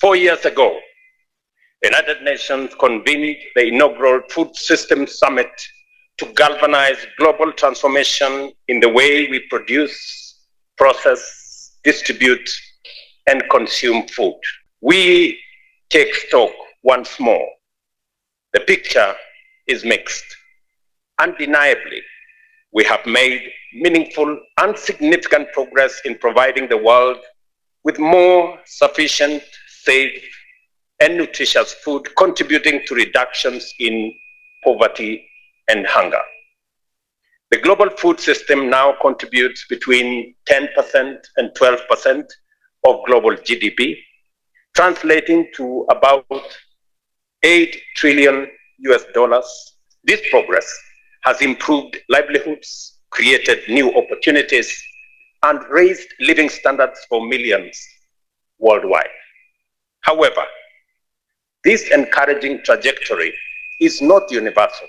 4 years ago, the United Nations convened the inaugural Food Systems Summit to galvanize global transformation in the way we produce, process, distribute, and consume food. We take stock once more. The picture is mixed. Undeniably, we have made meaningful and significant progress in providing the world with more sufficient, safe, and nutritious food, contributing to reductions in poverty and hunger. The global food system now contributes between 10% and 12% of global GDP, translating to about $8 trillion. This progress has improved livelihoods, created new opportunities, and raised living standards for millions worldwide. However, this encouraging trajectory is not universal.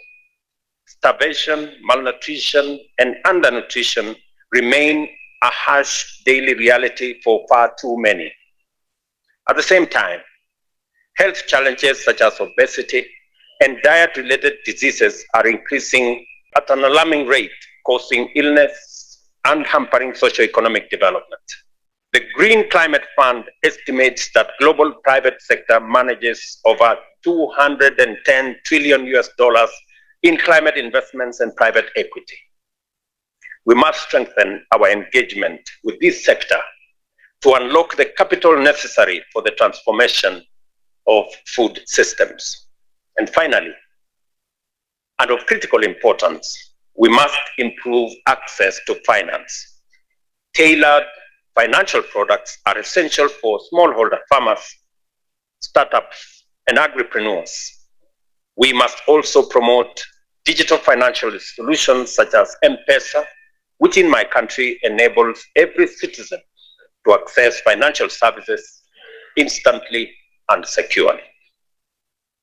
Starvation, malnutrition, and undernutrition remain a harsh daily reality for far too many. At the same time, health challenges such as obesity and diet-related diseases are increasing at an alarming rate, causing illness and hampering socioeconomic development. The Green Climate Fund estimates that global private sector manages over $210 trillion in climate investments and private equity. We must strengthen our engagement with this sector to unlock the capital necessary for the transformation of food systems. And finally, and of critical importance, we must improve access to finance. Tailored financial products are essential for smallholder farmers, startups, and agripreneurs. We must also promote digital financial solutions such as M-Pesa, which in my country enables every citizen to access financial services instantly and securely.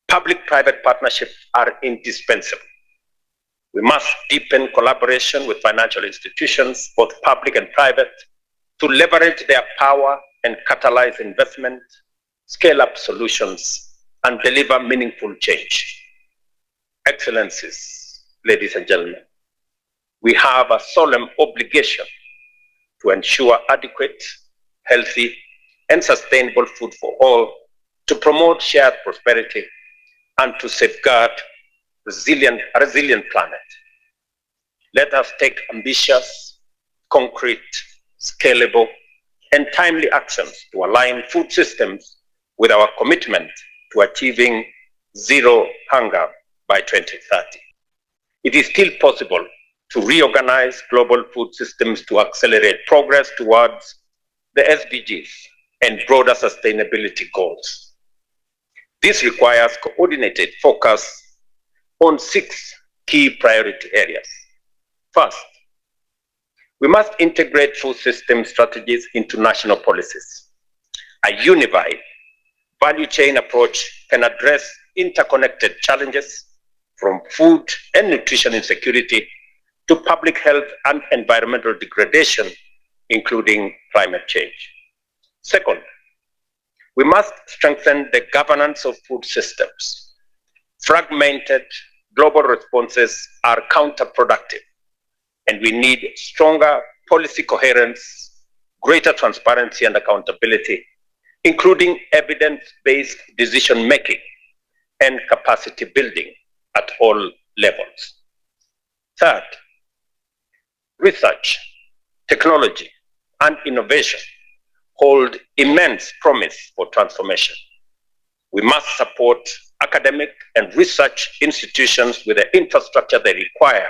Public-private partnerships are indispensable. We must deepen collaboration with financial institutions, both public and private, to leverage their power and catalyze investment, scale up solutions, and deliver meaningful change. Excellencies, ladies and gentlemen, we have a solemn obligation to ensure adequate, healthy, and sustainable food for all, to promote shared prosperity, and to safeguard a resilient planet. Let us take ambitious, concrete, scalable, and timely actions to align food systems with our commitment to achieving zero hunger by 2030. It is still possible to reorganize global food systems to accelerate progress towards the SDGs and broader sustainability goals. This requires coordinated focus on 6 key priority areas. First, we must integrate food system strategies into national policies. A unified value chain approach can address interconnected challenges from food and nutrition insecurity to public health and environmental degradation, including climate change. Second, we must strengthen the governance of food systems. Fragmented global responses are counterproductive, and we need stronger policy coherence, greater transparency and accountability, including evidence-based decision-making and capacity building at all levels. Third, research, technology, and innovation hold immense promise for transformation. We must support academic and research institutions with the infrastructure they require,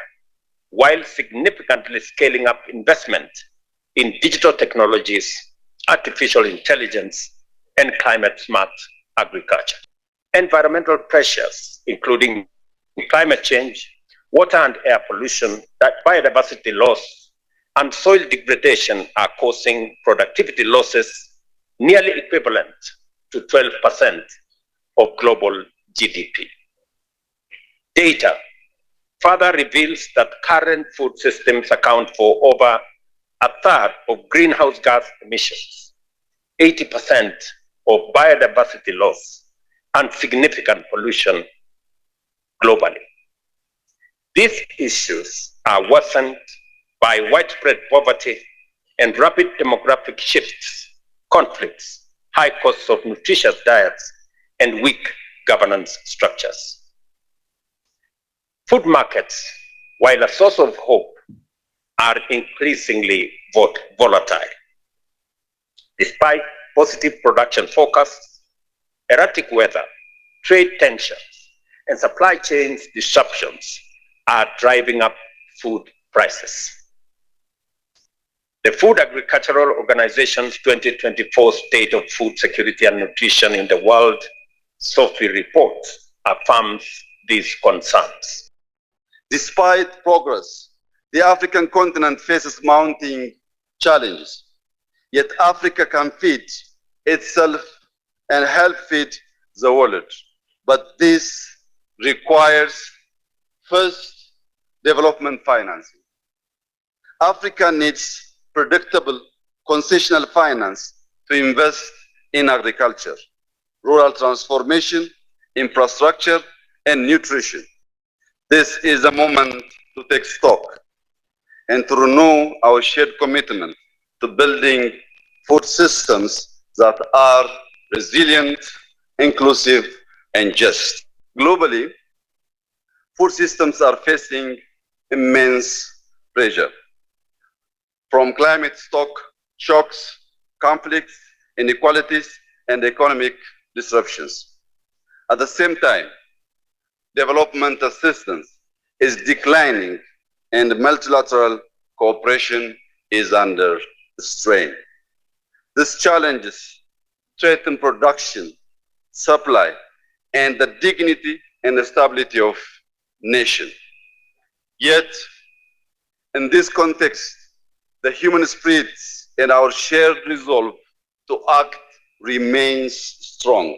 while significantly scaling up investment in digital technologies, artificial intelligence, and climate-smart agriculture. Environmental pressures, including climate change, water and air pollution, biodiversity loss, and soil degradation are causing productivity losses nearly equivalent to 12% of global GDP. Data further reveals that current food systems account for over a third of greenhouse gas emissions, 80% of biodiversity loss and significant pollution globally. These issues are worsened by widespread poverty and rapid demographic shifts, conflicts, high costs of nutritious diets, and weak governance structures. Food markets, while a source of hope, are increasingly volatile. Despite positive production forecasts, erratic weather, trade tensions, and supply chain disruptions are driving up food prices. The Food Agricultural Organization's 2024 State of Food Security and Nutrition in the World SOFI report affirms these concerns. Despite progress, the African continent faces mounting challenges. Yet Africa can feed itself and help feed the world. But this requires, first, development financing. Africa needs predictable concessional finance to invest in agriculture, rural transformation, infrastructure, and nutrition. This is a moment to take stock and to renew our shared commitment to building food systems that are resilient, inclusive, and just. Globally, food systems are facing immense pressure from climate shocks, conflicts, inequalities, and economic disruptions. At the same time, development assistance is declining and multilateral cooperation is under strain. These challenges threaten production, supply, and the dignity and stability of nations. Yet, in this context, the human spirit and our shared resolve to act remains strong.